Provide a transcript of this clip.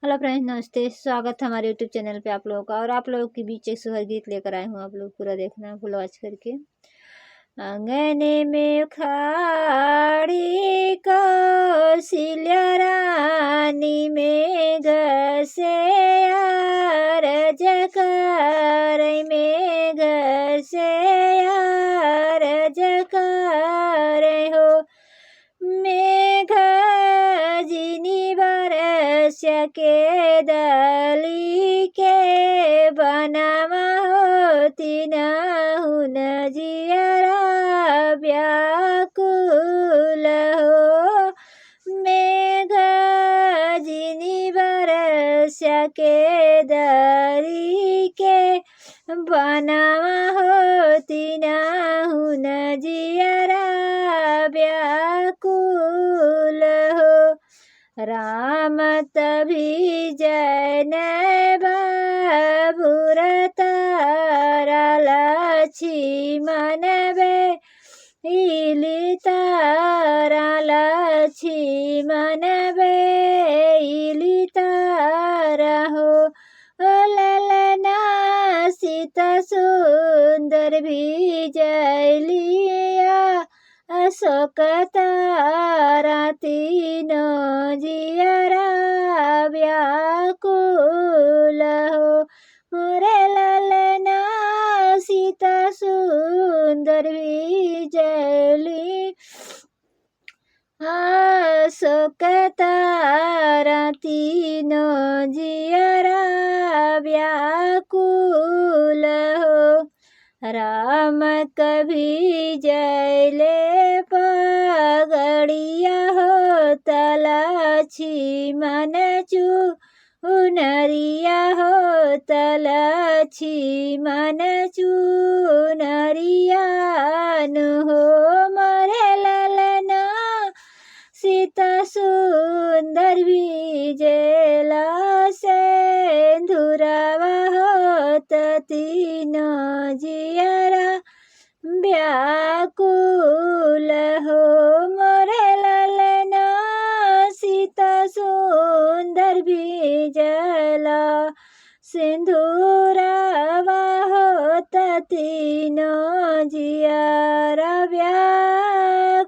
Hello friends, नमस्ते। स्वागत है हमारे यूट्यूब चैनल पे आप लोगों का। और आप लोगों के बीच एक सुहर गीत लेकर आए हूँ, आप लोग पूरा देखना फुल वॉच करके। आंगने में खाड़ी कौशल्या रानी में गसे अरज कर में गसे अरज कर हो मेघ जिनी बरस के दली के बनावा होती न हुन जियरा व्याकुल हो मेघ जिनी बरस के दली के बनावा होती न हुन जियरा व्याकुल हो राम तभी जैन बाबूरत लक्ष्मण बे इली तारा लक्ष्मण बे इली तारा हो ललना सीता सुंदर भी जलिया अशोक तारा तीनों जियरा व्याकुल हो मोरे ललना सीता सुंदर भी जली अशोक तारा तीनों जियरा व्याकुल हो राम कभी जयले पगड़िया हो लक्ष्मण चुनरिया हो लक्ष्मण चुनरिया हो मरे ललना सीता सुंदर भी जेला सेंधुरवा होत तीनों जियरा व्याकुल हो मोरे ललना सीता सुंदर भी जला सिंधुरवा होत तीनों जियरा व्याकुल